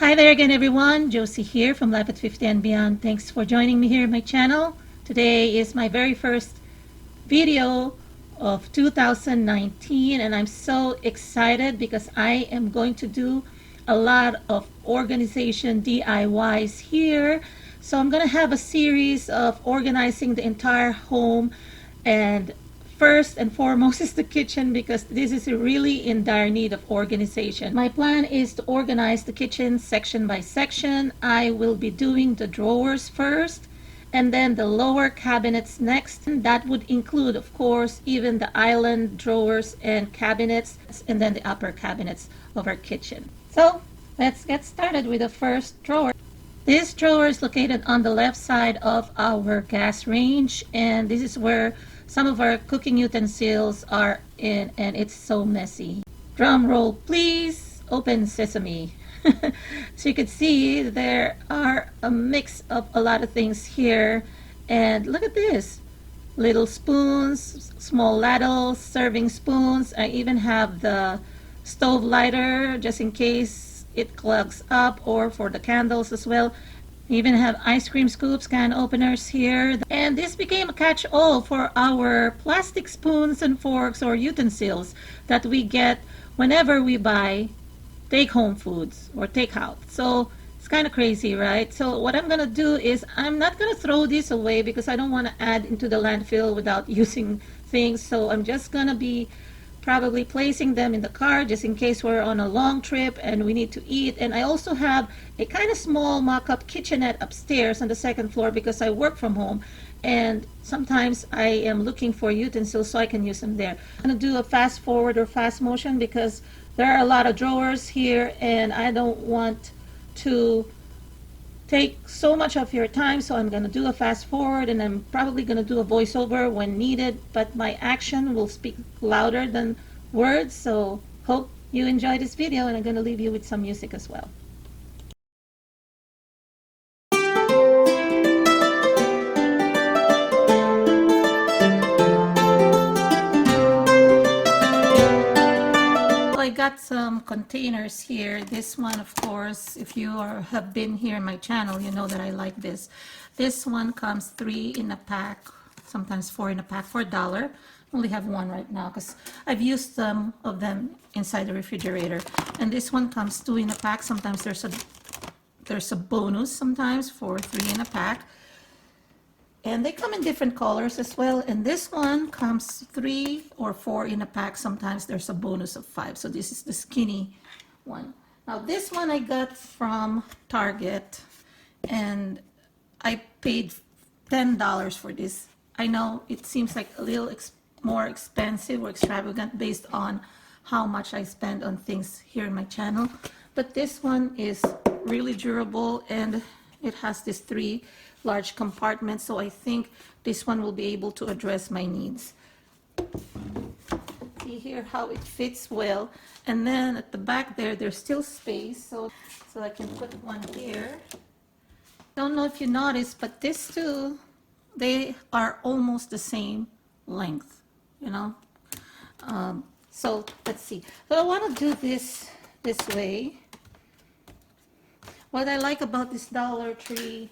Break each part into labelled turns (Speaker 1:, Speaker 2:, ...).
Speaker 1: Hi there again, everyone. Josie here from Life at 50 and Beyond. Thanks for joining me here on my channel. Today is my very first video of 2019 and I'm so excited because I am going to do a lot of organization DIYs here. So I'm going to have a series of organizing the entire home, and first and foremost is the kitchen because this is really in dire need of organization. My plan is to organize the kitchen section by section. I will be doing the drawers first and then the lower cabinets next. And that would include, of course, even the island drawers and cabinets, and then the upper cabinets of our kitchen. So let's get started with the first drawer. This drawer is located on the left side of our gas range, and this is where some of our cooking utensils are in, and it's so messy. Drum roll please, open sesame. So you can see there are a mix of a lot of things here, and look at this. Little spoons, small ladles, serving spoons. I even have the stove lighter just in case it clogs up, or for the candles as well. We even have ice cream scoops, can openers here. And this became a catch-all for our plastic spoons and forks or utensils that we get whenever we buy take-home foods or takeout. So it's kind of crazy, right? So what I'm going to do is I'm not going to throw these away because I don't want to add into the landfill without using things. So I'm just going to be probably placing them in the car just in case we're on a long trip and we need to eat. And I also have a kind of small mock-up kitchenette upstairs on the second floor because I work from home and sometimes I am looking for utensils so I can use them there. I'm going to do a fast forward or fast motion because there are a lot of drawers here and I don't want to take so much of your time, so I'm going to do a fast forward and I'm probably going to do a voiceover when needed, but my action will speak louder than words. So hope you enjoy this video, and I'm going to leave you with some music as well. I got some containers here. This one, of course, if you have been here in my channel, you know that I like this. This one comes 3 in a pack, sometimes 4 in a pack for $1. I only have one right now because I've used some of them inside the refrigerator. And this one comes 2 in a pack. Sometimes there's a bonus sometimes for 3 in a pack. And they come in different colors as well. And this one comes 3 or 4 in a pack. Sometimes there's a bonus of 5. So this is the skinny one. Now this one I got from Target and I paid $10 for this. I know it seems like a little more expensive or extravagant based on how much I spend on things here in my channel. But this one is really durable and it has these 3 large compartments, so I think this one will be able to address my needs. See here how it fits well, and then at the back there's still space, so I can put one here. Don't know if you noticed, but these two, they are almost the same length, you know. So let's see. So I want to do this way. What I like about this Dollar Tree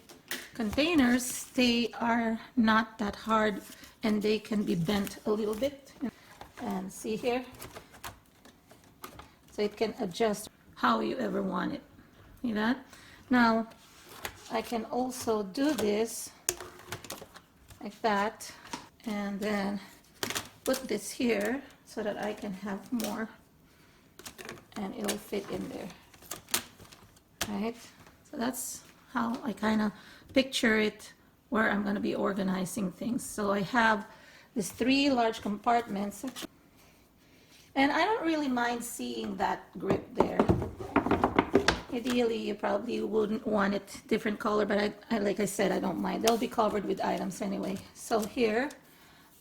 Speaker 1: containers, they are not that hard and they can be bent a little bit. And see here, so it can adjust how you ever want it. See that? Now I can also do this like that and then put this here so that I can have more and it'll fit in there. Right? So that's how I kind of picture it where I'm going to be organizing things. So I have these 3 large compartments and I don't really mind seeing that grip there. Ideally you probably wouldn't want it different color, but I like I said, I don't mind. They'll be covered with items anyway. So here,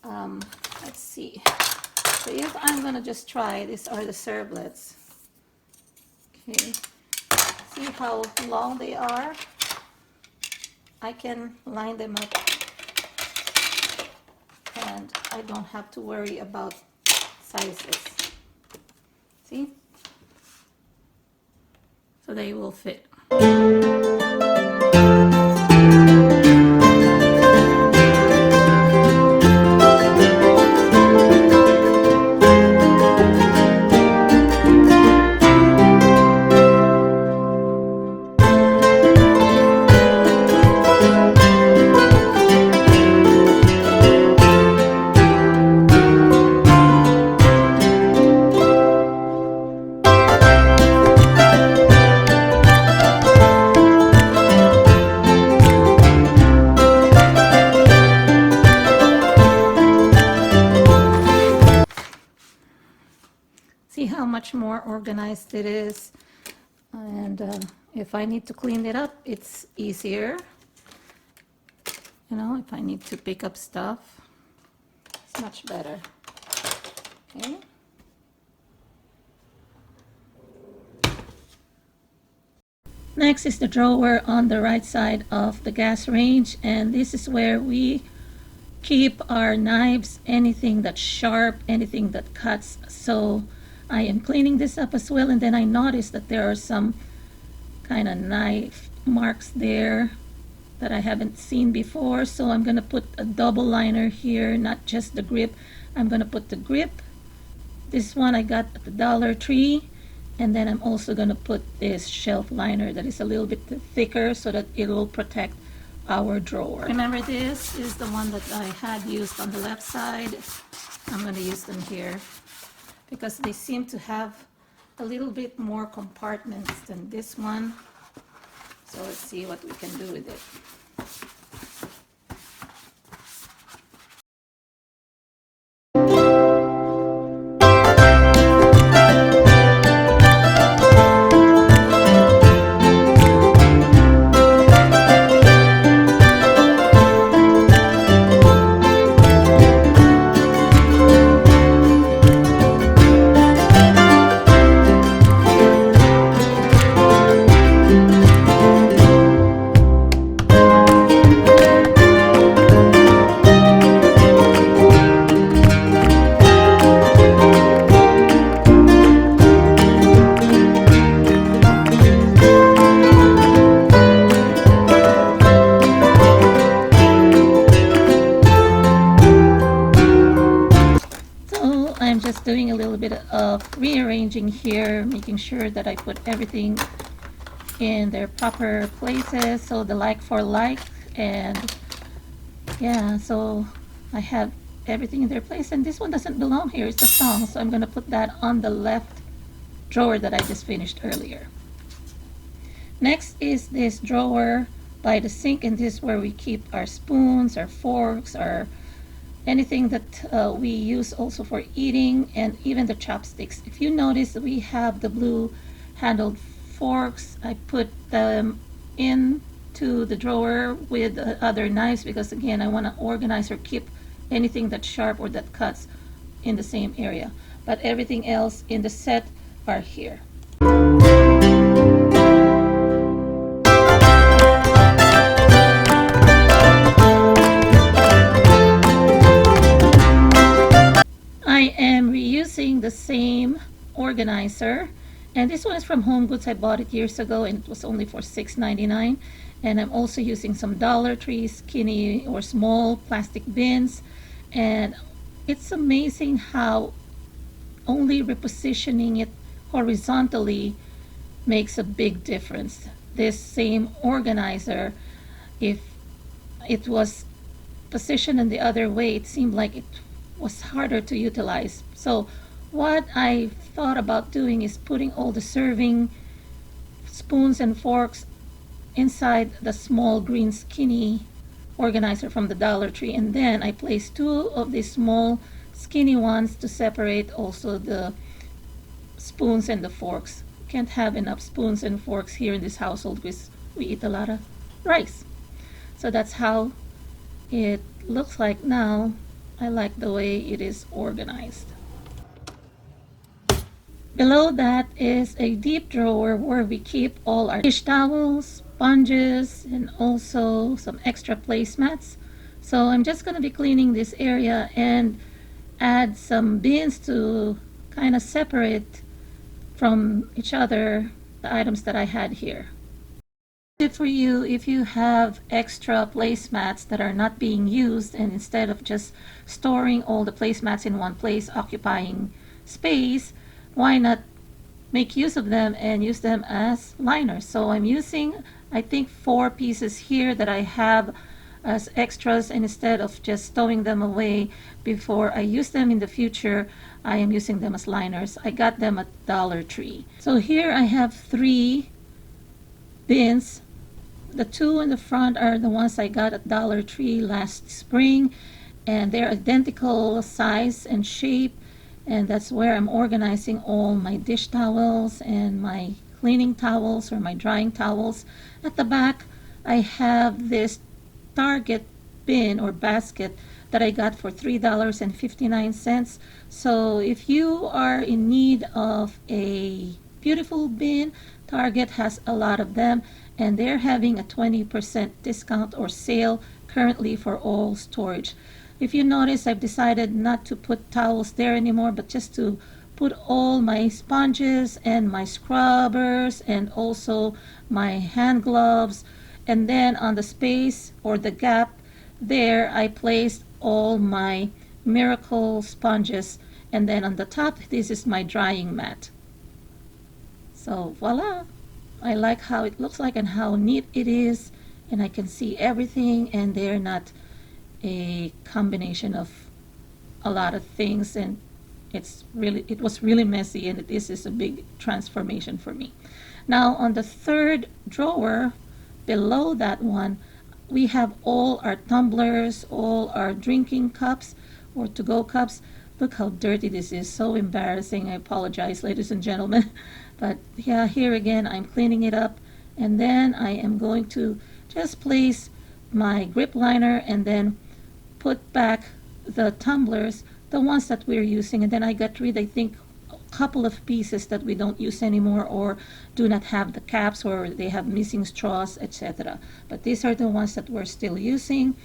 Speaker 1: let's see. So if I'm going to just try, these are the servlets. Okay. See how long they are? I can line them up and I don't have to worry about sizes. See? So they will fit. See how much more organized it is, and if I need to clean it up, it's easier. You know, if I need to pick up stuff, it's much better. Okay. Next is the drawer on the right side of the gas range, and this is where we keep our knives, anything that's sharp, anything that cuts. So I am cleaning this up as well, and then I noticed that there are some kind of knife marks there that I haven't seen before. So I'm going to put a double liner here, not just the grip. I'm going to put the grip. This one I got at the Dollar Tree, and then I'm also going to put this shelf liner that is a little bit thicker so that it will protect our drawer. Remember, this is the one that I had used on the left side. I'm going to use them here because they seem to have a little bit more compartments than this one. So let's see what we can do with it. Just doing a little bit of rearranging here, making sure that I put everything in their proper places, so the like for like, and yeah, so I have everything in their place. And this one doesn't belong here, it's a song, so I'm going to put that on the left drawer that I just finished earlier. Next is this drawer by the sink, and this is where we keep our spoons, our forks, our anything that we use also for eating, and even the chopsticks. If you notice, we have the blue handled forks. I put them into the drawer with the other knives because, again, I want to organize or keep anything that's sharp or that cuts in the same area. But everything else in the set are here. I am reusing the same organizer, and this one is from Home Goods. I bought it years ago and it was only for $6.99. And I'm also using some Dollar Tree skinny or small plastic bins, and it's amazing how only repositioning it horizontally makes a big difference. This same organizer, if it was positioned in the other way, it seemed like it was harder to utilize. So what I thought about doing is putting all the serving spoons and forks inside the small green skinny organizer from the Dollar Tree, and then I placed two of these small skinny ones to separate also the spoons and the forks. Can't have enough spoons and forks here in this household because we eat a lot of rice. So that's how it looks like now. I like the way it is organized. Below that is a deep drawer where we keep all our dish towels, sponges, and also some extra placemats. So I'm just going to be cleaning this area and add some bins to kind of separate from each other the items that I had here. It for you if you have extra placemats that are not being used, and instead of just storing all the placemats in one place occupying space, why not make use of them and use them as liners? So I'm using, I think, 4 pieces here that I have as extras, and instead of just stowing them away before I use them in the future, I am using them as liners. I got them at Dollar Tree. So here I have 3 bins. The 2 in the front are the ones I got at Dollar Tree last spring, and they're identical size and shape, and that's where I'm organizing all my dish towels and my cleaning towels or my drying towels. At the back, I have this Target bin or basket that I got for $3.59. So if you are in need of a beautiful bin, Target has a lot of them, and they're having a 20% discount or sale currently for all storage. If you notice, I've decided not to put towels there anymore, but just to put all my sponges and my scrubbers and also my hand gloves. And then on the space or the gap there, I placed all my Miracle sponges. And then on the top, this is my drying mat. So voila! I like how it looks like and how neat it is, and I can see everything, and they're not a combination of a lot of things, and it was really messy, and this is a big transformation for me. Now on the 3rd drawer below that one, we have all our tumblers, all our drinking cups or to-go cups. Look how dirty this is. So embarrassing. I apologize, ladies and gentlemen. But yeah, here again, I'm cleaning it up. And then I am going to just place my grip liner and then put back the tumblers, the ones that we're using. And then I got rid, I think, a couple of pieces that we don't use anymore or do not have the caps or they have missing straws, etc. But these are the ones that we're still using.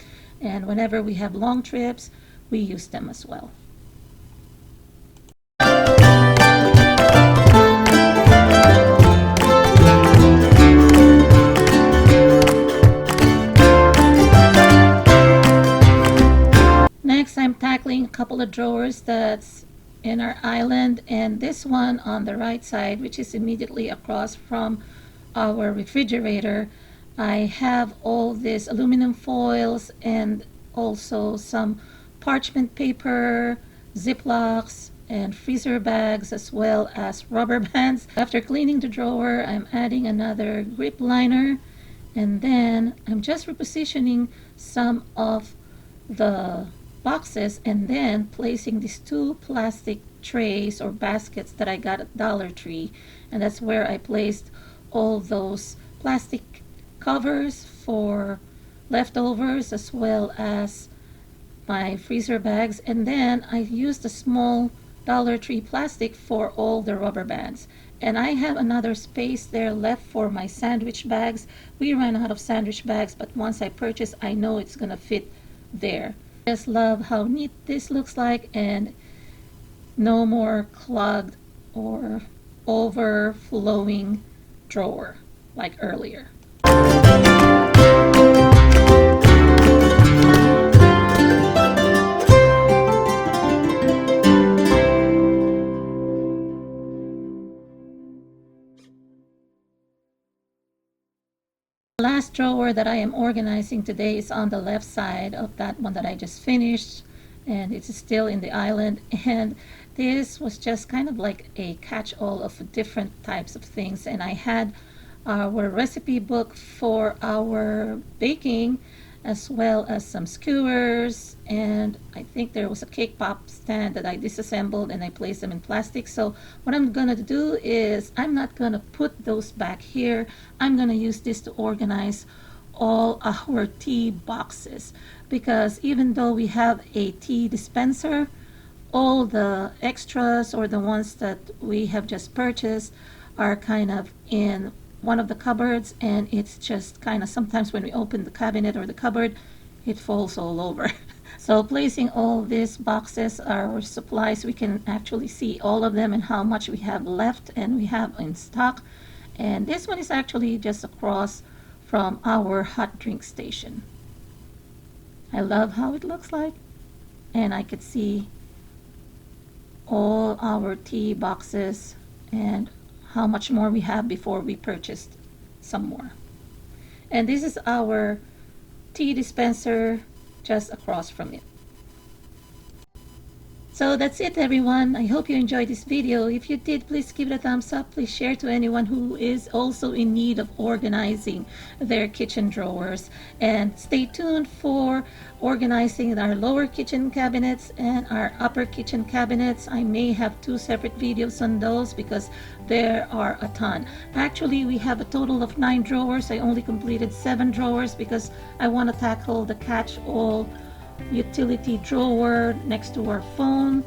Speaker 1: And whenever we have long trips, we use them as well. Next, I'm tackling a couple of drawers that's in our island, and this one on the right side, which is immediately across from our refrigerator, I have all these aluminum foils and also some parchment paper, Ziplocs, and freezer bags, as well as rubber bands. After cleaning the drawer, I'm adding another grip liner, and then I'm just repositioning some of the boxes and then placing these 2 plastic trays or baskets that I got at Dollar Tree, and that's where I placed all those plastic covers for leftovers as well as my freezer bags. And then I used a small Dollar Tree plastic for all the rubber bands, and I have another space there left for my sandwich bags. We ran out of sandwich bags, but once I purchase, I know it's gonna fit there. I just love how neat this looks like, and no more clogged or overflowing drawer like earlier. The last drawer that I am organizing today is on the left side of that one that I just finished, and it's still in the island. And this was just kind of like a catch-all of different types of things, and I had our recipe book for our baking as well as some skewers, and I think there was a cake pop stand that I disassembled and I placed them in plastic. So what I'm gonna do is I'm not gonna put those back here. I'm gonna use this to organize all our tea boxes, because even though we have a tea dispenser, all the extras or the ones that we have just purchased are kind of in one of the cupboards, and it's just kind of sometimes when we open the cabinet or the cupboard, it falls all over. So placing all these boxes, our supplies, we can actually see all of them and how much we have left and we have in stock. And this one is actually just across from our hot drink station. I love how it looks like, and I could see all our tea boxes and how much more we have before we purchased some more. And this is our tea dispenser just across from it. So that's it, everyone. I hope you enjoyed this video. If you did, please give it a thumbs up. Please share to anyone who is also in need of organizing their kitchen drawers. And stay tuned for organizing our lower kitchen cabinets and our upper kitchen cabinets. I may have 2 separate videos on those because there are a ton. Actually, we have a total of 9 drawers. I only completed 7 drawers because I want to tackle the catch-all utility drawer next to our phone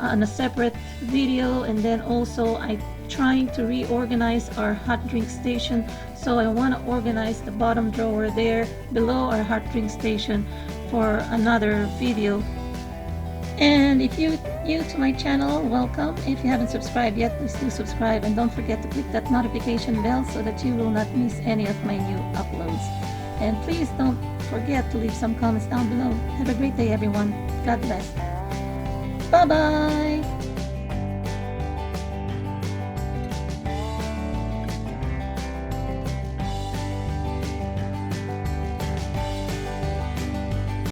Speaker 1: on a separate video, and then also I'm trying to reorganize our hot drink station, so I want to organize the bottom drawer there below our hot drink station for another video. And if you're new to my channel, welcome. If you haven't subscribed yet, please do subscribe, and don't forget to click that notification bell so that you will not miss any of my new uploads. And please don't forget to leave some comments down below. Have a great day, everyone. God bless. Bye-bye.